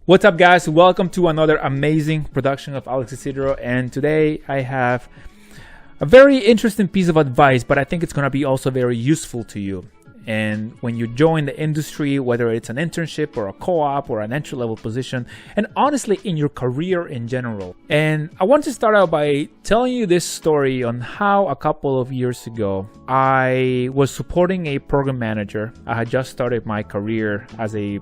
What's up, guys? Welcome to another amazing production of Alex Isidro, and today I have a very interesting piece of advice, but I think it's going to be also very useful to you. And when you join the industry, whether it's an internship or a co-op or an entry-level position, and honestly in your career in general. And I want to start out by telling you this story on how a couple of years ago I was supporting a program manager. I had just started my career as a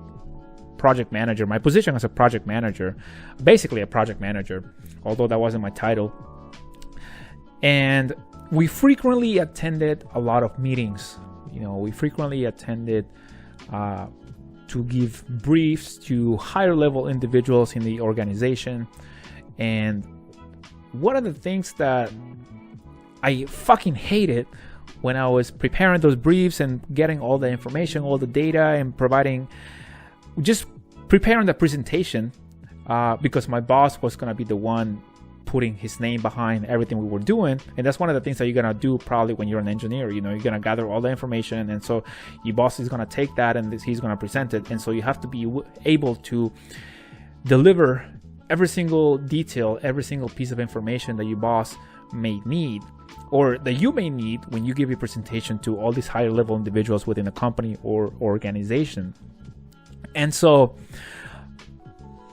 project manager, my position as a project manager, basically a project manager, although that wasn't my title. And we frequently attended a lot of meetings. We frequently attended to give briefs to higher level individuals in the organization. And one of the things that I fucking hated when I was preparing those briefs and getting all the information, all the data, and just preparing the presentation, because my boss was going to be the one putting his name behind everything we were doing. And that's one of the things that you're going to do probably when you're an engineer. You're going to gather all the information, and so your boss is going to take that and he's going to present it. And so you have to be able to deliver every single detail, every single piece of information that your boss may need, or that you may need when you give your presentation to all these higher level individuals within a company or organization. And so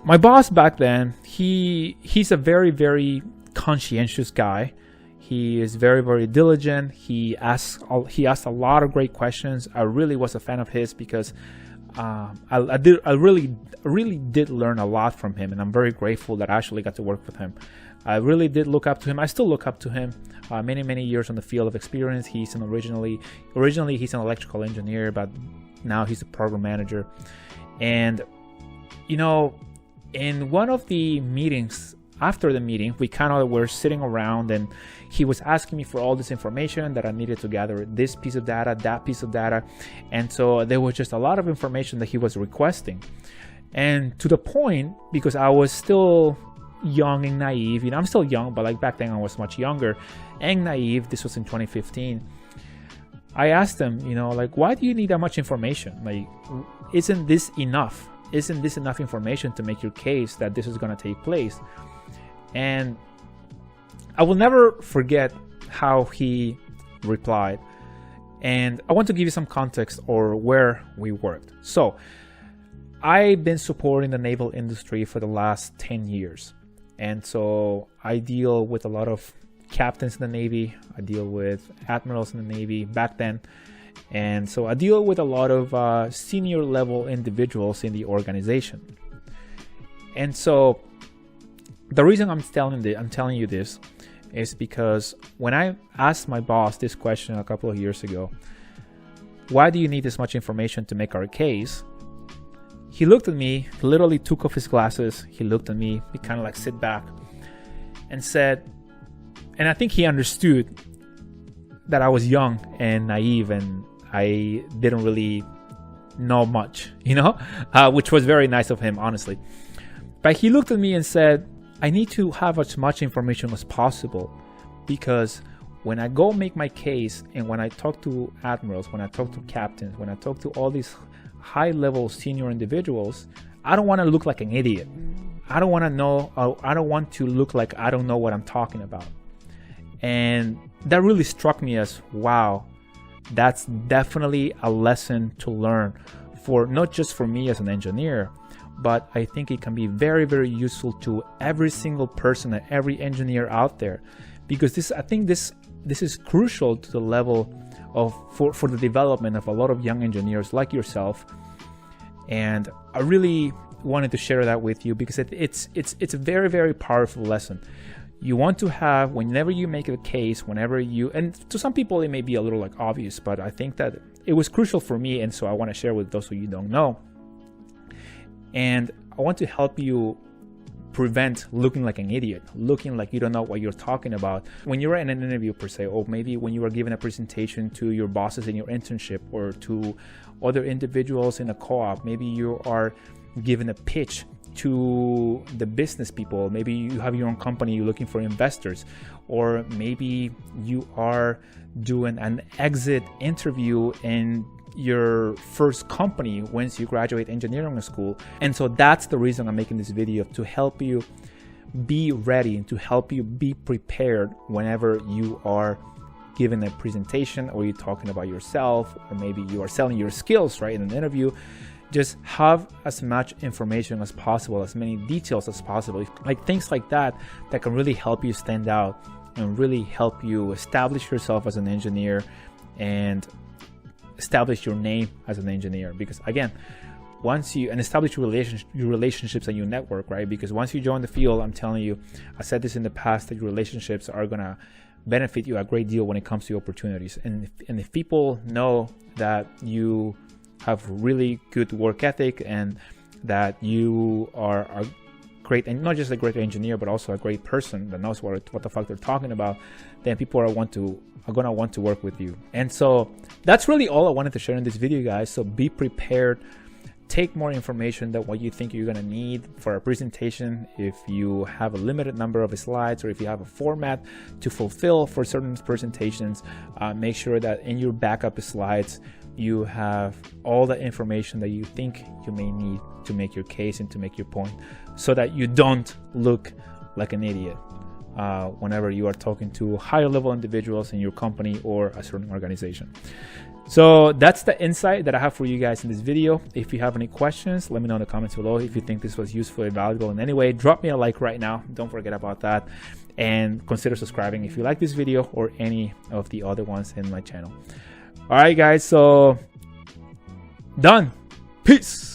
my boss back then, he's a very, very conscientious guy. He is very, very diligent. He asked a lot of great questions. I really was a fan of his because I really did learn a lot from him, and I'm very grateful that I actually got to work with him. I really did look up to him. I still look up to him. Many years on the field of experience. Originally he's an electrical engineer, but now he's a program manager. And in one of the meetings, after the meeting, we kind of were sitting around, and he was asking me for all this information that I needed to gather, this piece of data, that piece of data. And so there was just a lot of information that he was requesting. And to the point, because I was still young and naive, I'm still young, but like back then I was much younger and naive. This was in 2015. I asked him, why do you need that much information? Like, isn't this enough? Isn't this enough information to make your case that this is going to take place? And I will never forget how he replied. And I want to give you some context or where we worked. So I've been supporting the naval industry for the last 10 years. And so I deal with a lot of captains in the Navy. I deal with admirals in the Navy back then. And so I deal with a lot of senior level individuals in the organization. And so the reason I'm telling you this is because when I asked my boss this question a couple of years ago, why do you need this much information to make our case? He looked at me, literally took off his glasses. He looked at me, he kind of like sit back and said, and I think he understood that I was young and naive and I didn't really know much, which was very nice of him, honestly. But he looked at me and said, I need to have as much information as possible, because when I go make my case and when I talk to admirals, when I talk to captains, when I talk to all these high-level senior individuals, I don't want to look like an idiot. I don't want to look like I don't know what I'm talking about. And that really struck me as, wow, that's definitely a lesson to learn, for not just for me as an engineer, but I think it can be very, very useful to every single person and every engineer out there, because I think this is crucial to the level of for the development of a lot of young engineers like yourself. And I really wanted to share that with you because it's a very, very powerful lesson. You want to have, whenever you make a case, and to some people it may be a little like obvious, but I think that it was crucial for me, and so I want to share with those who you don't know. And I want to help you prevent looking like an idiot, looking like you don't know what you're talking about when you're in an interview per se, or maybe when you are giving a presentation to your bosses in your internship or to other individuals in a co-op. Maybe you are giving a pitch to the business people. Maybe you have your own company, you're looking for investors, or maybe you are doing an exit interview and your first company once you graduate engineering school. And so that's the reason I'm making this video, to help you be ready and to help you be prepared whenever you are giving a presentation, or you're talking about yourself, or maybe you are selling your skills, right, in an interview. Just have as much information as possible, as many details as possible, like things like that can really help you stand out and really help you establish yourself as an engineer and establish your name as an engineer. Because again, once you establish your relationships and your network, right? Because once you join the field, I'm telling you, I said this in the past, that your relationships are gonna benefit you a great deal when it comes to opportunities. And if people know that you have really good work ethic and that you are great, and not just a great engineer, but also a great person that knows what the fuck they're talking about, then people are gonna want to work with you. And so that's really all I wanted to share in this video, guys. So be prepared. Take more information than what you think you're going to need for a presentation. If you have a limited number of slides, or if you have a format to fulfill for certain presentations, make sure that in your backup slides you have all the information that you think you may need to make your case and to make your point, so that you don't look like an idiot whenever you are talking to higher level individuals in your company or a certain organization. So that's the insight that I have for you guys in this video. If you have any questions, let me know in the comments below. If you think this was useful and valuable in any way, drop me a like right now. Don't forget about that. And consider subscribing if you like this video or any of the other ones in my channel. All right, guys. So done. Peace.